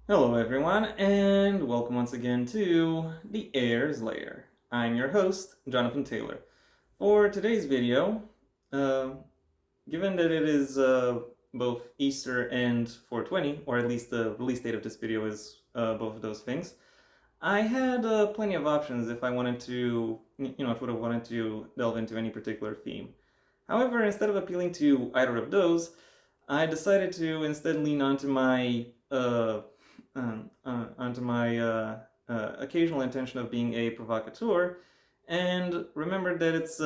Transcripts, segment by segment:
Hello everyone, and welcome once again to the Heir's Lair. I'm your host, Jonathan Taylor. For today's video, uh, given that it is both Easter and 420, or at least the release date of this video is both of those things, I had plenty of options if I wanted to, if I would have wanted to delve into any particular theme. However, instead of appealing to either of those, I decided to instead lean onto my occasional intention of being a provocateur, and remembered that it's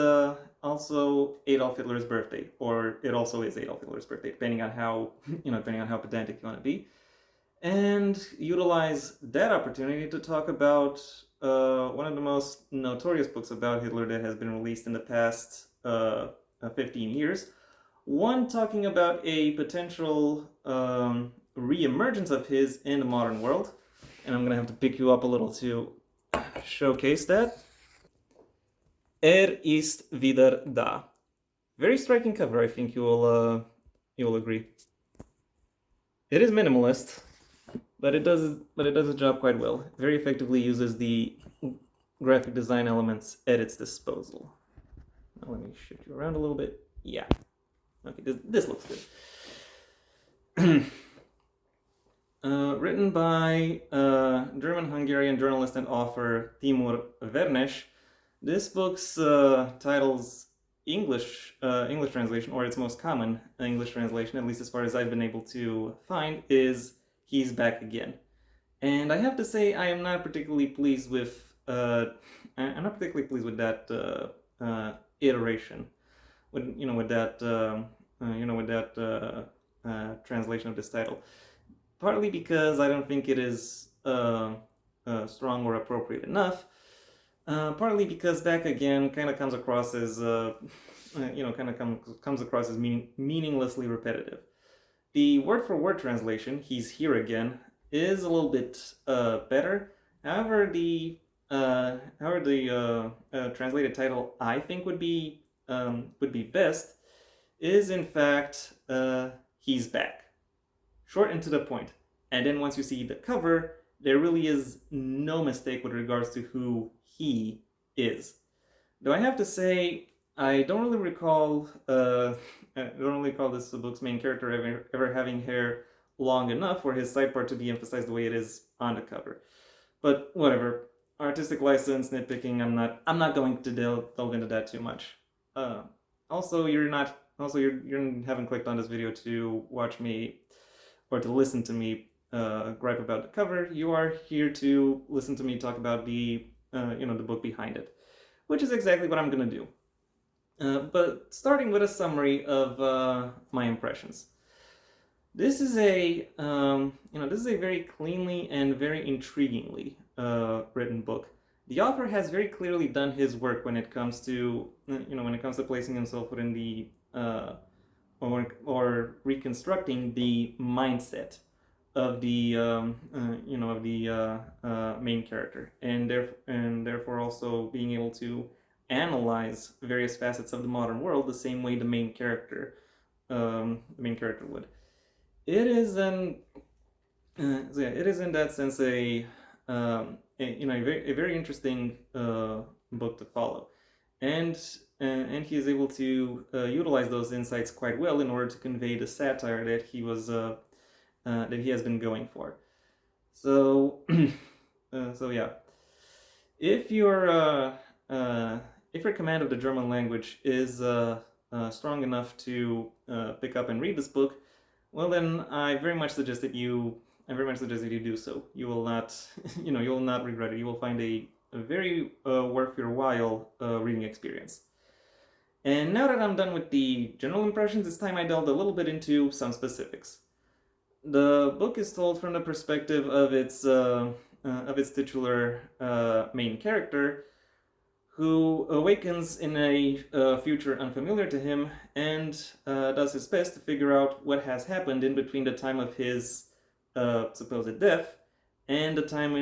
also Adolf Hitler's birthday, or it also is Adolf Hitler's birthday, depending on how depending on how pedantic you want to be, and utilize that opportunity to talk about one of the most notorious books about Hitler that has been released in the past 15 years. One talking about a potential re-emergence of his in the modern world, and I'm gonna have to pick you up a little to showcase that. Ist wieder da. Very striking cover. I think you'll agree. It is minimalist, but it does the job quite well. Very effectively uses the graphic design elements at its disposal. Now let me shift you around a little bit. Yeah. Okay, this looks good. Written by German-Hungarian journalist and author Timur Vernes. This book's title's English translation, or its most common English translation, at least as far as I've been able to find, is "He's Back Again." And I have to say, I am not particularly pleased with that iteration, with that translation of this title. Partly because I don't think it is strong or appropriate enough. Partly because "back again" kind of comes across as comes across as meaninglessly repetitive. The word-for-word translation, "He's here again," is a little bit better. However, the translated title I think would be best is in fact "He's Back." Short and to the point. And then once you see the cover, there really is no mistake with regards to who he is. Though I have to say, I don't really recall this book's main character ever having hair long enough for his side part to be emphasized the way it is on the cover. But whatever. Artistic license, nitpicking. I'm not going to delve into that too much. Also, you haven't clicked on this video to watch me or to listen to me gripe about the cover. You are here to listen to me talk about the book behind it, which is exactly what I'm gonna do. But starting with a summary of my impressions. This is a very cleanly and very intriguingly written book. The author has very clearly done his work when it comes to placing himself within the or reconstructing the mindset of the main character, and therefore also being able to analyze various facets of the modern world the same way the main character would. It is it is in that sense a very interesting book to follow, and he is able to utilize those insights quite well in order to convey the satire that he has been going for. So, yeah, if your command of the German language is strong enough to pick up and read this book, well then I very much suggest that you do so. You will not you will not regret it. You will find a very worth your while reading experience. And now that I'm done with the general impressions, it's time I delved a little bit into some specifics. The book is told from the perspective of its titular main character, who awakens in a future unfamiliar to him and does his best to figure out what has happened in between the time of his supposed death and the time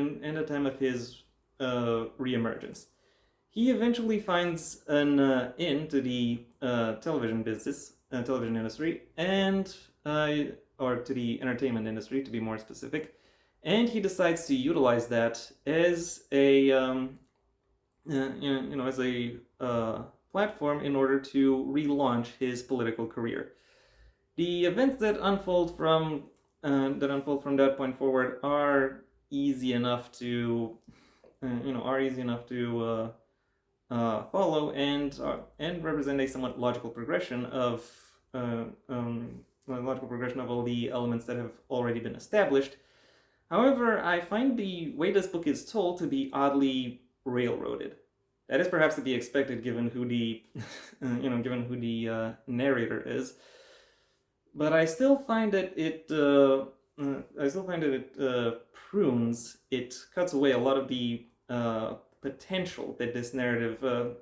of his reemergence. He eventually finds an into the television industry, and or to the entertainment industry, to be more specific, and he decides to utilize that as a as a platform in order to relaunch his political career. The events that unfold from that point forward are easy enough to follow and represent a somewhat logical progression of all the elements that have already been established. However, I find the way this book is told to be oddly railroaded. That is perhaps to be expected given who the narrator is. But I still find that it prunes, it cuts away a lot of the potential that this narrative could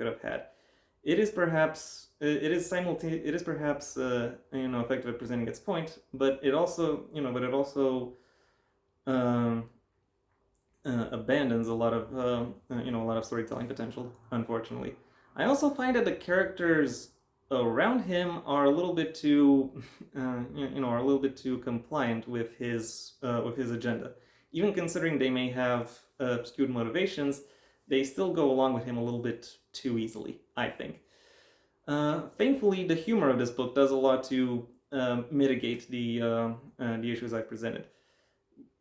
have had. It is perhaps effective at presenting its point, but it also um, abandons a lot of storytelling potential. Unfortunately, I also find that the characters around him are a little bit too compliant with his agenda. Even considering they may have skewed motivations, they still go along with him a little bit too easily, I think. Thankfully, the humor of this book does a lot to mitigate the issues I presented.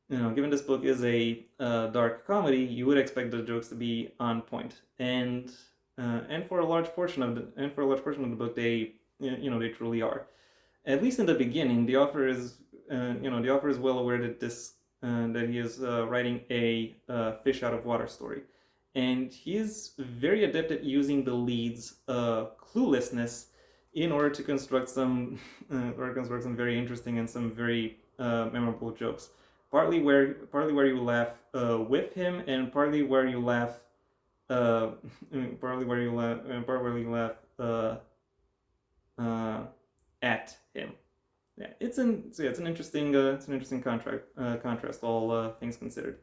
Given this book is a dark comedy, you would expect the jokes to be on point, and for a large portion of the book, they truly are. At least in the beginning, the author is well aware that that he is writing a fish out of water story, and he is very adept at using the lead's cluelessness in order to construct some very interesting and some very memorable jokes. Partly where you laugh with him, and partly where you laugh at him. Yeah, it's an interesting contrast, all things considered.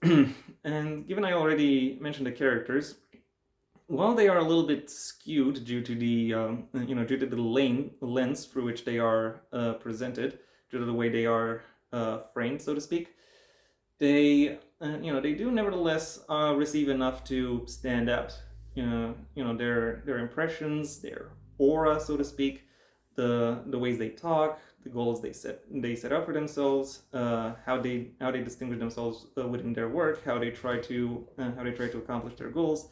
And given I already mentioned the characters, while they are a little bit skewed due to the lens through which they are presented, due to the way they are framed, so to speak, they do nevertheless receive enough to stand out. Their impressions, their aura, so to speak, the ways they talk, the goals they set out for themselves, how they distinguish themselves within their work, how they try to accomplish their goals.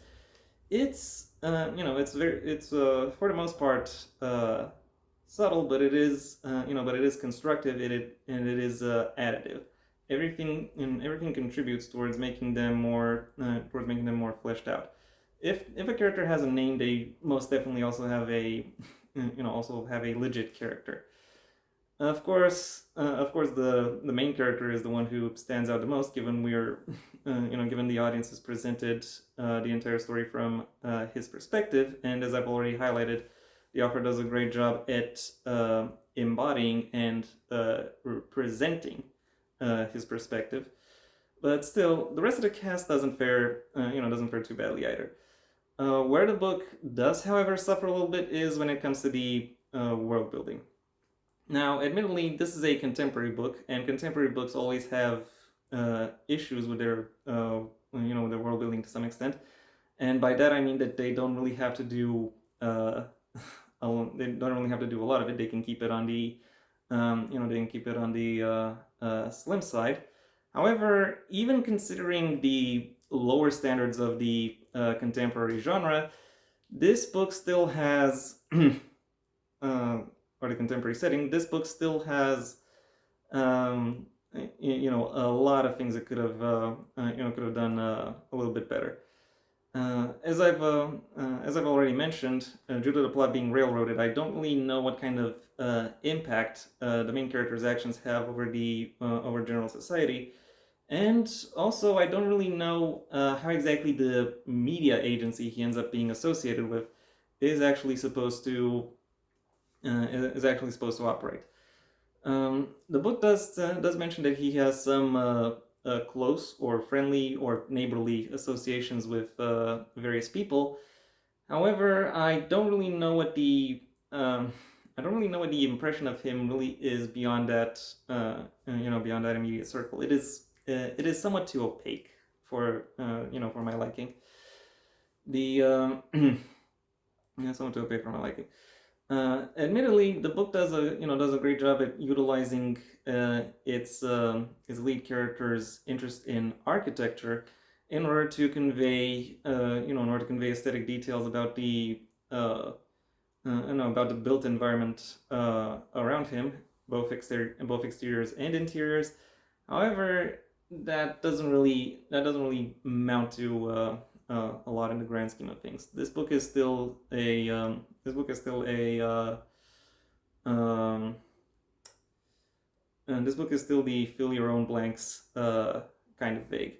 It's for the most part subtle, but it is constructive. It is additive. Everything contributes towards making them more fleshed out. If a character has a name, they most definitely also have a legit character. Of course, the main character is the one who stands out the most, given given the audience is presented the entire story from his perspective, and as I've already highlighted, the author does a great job at embodying and presenting his perspective. But still, the rest of the cast doesn't fare too badly either. Where the book does, however, suffer a little bit is when it comes to the world building. Now, admittedly, this is a contemporary book, and contemporary books always have issues with their their world building to some extent, and by that I mean that they don't really have to do a lot of it. They can keep it on the slim side. However, even considering the lower standards of the contemporary genre, this book still has or the contemporary setting, this book still has a lot of things that could have done a little bit better. As I've already mentioned, due to the plot being railroaded, I don't really know what kind of impact the main character's actions have over general society, and also I don't really know how exactly the media agency he ends up being associated with is actually supposed to operate. The book does mention that he has some close or friendly or neighborly associations with various people. However, I don't really know what the I don't really know what the impression of him really is beyond that, beyond that immediate circle. It is somewhat too opaque for, for my liking. The somewhat too opaque for my liking. Admittedly, the book does a great job at utilizing its lead character's interest in architecture in order to convey aesthetic details about the about the built environment around him, both exteriors and interiors. However, that doesn't really amount to a lot in the grand scheme of things. This book is still a and this book is still the fill your own blanks kind of vague.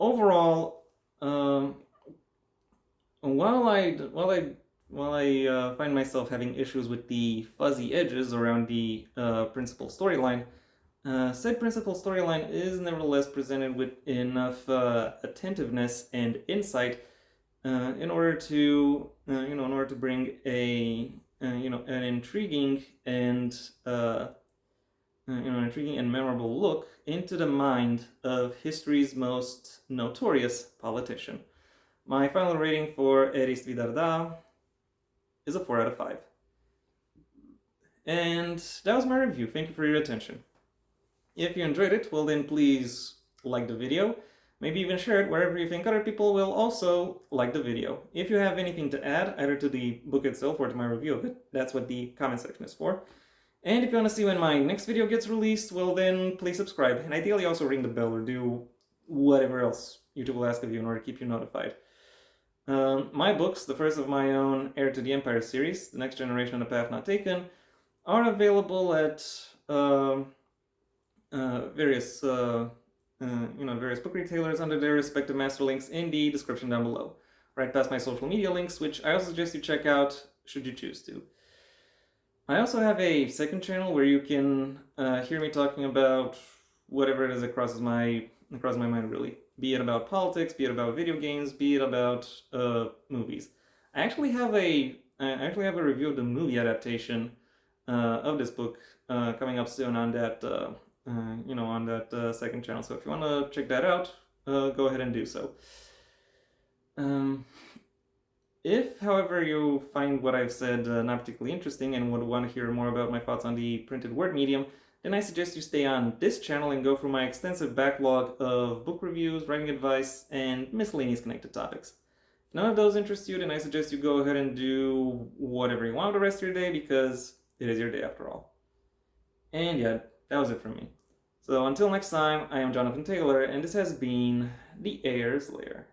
Overall, while I find myself having issues with the fuzzy edges around the principal storyline, said principal storyline is nevertheless presented with enough attentiveness and insight in order to bring an intriguing and memorable look into the mind of history's most notorious politician. My final rating for Eris Vidar is a 4 out of 5. And that was my review. Thank you for your attention. If you enjoyed it, well then please like the video. Maybe even share it wherever you think other people will also like the video. If you have anything to add, either to the book itself or to my review of it, that's what the comment section is for. And if you want to see when my next video gets released, well then please subscribe. And ideally also ring the bell or do whatever else YouTube will ask of you in order to keep you notified. My books, the first of my own Heir to the Empire series, The Next Generation and The Path Not Taken, are available at various book retailers under their respective master links in the description down below. Right past my social media links, which I also suggest you check out should you choose to. I also have a second channel where you can hear me talking about whatever it is that crosses my mind, really. Be it about politics, be it about video games, be it about movies. I actually have a review of the movie adaptation of this book coming up soon on that second channel. So if you want to check that out, go ahead and do so. If, however, you find what I've said not particularly interesting and would want to hear more about my thoughts on the printed word medium, then I suggest you stay on this channel and go through my extensive backlog of book reviews, writing advice, and miscellaneous connected topics. If none of those interest you, then I suggest you go ahead and do whatever you want with the rest of your day, because it is your day after all. And yeah, that was it from me. So until next time, I am Jonathan Taylor, and this has been the Heir's Lair.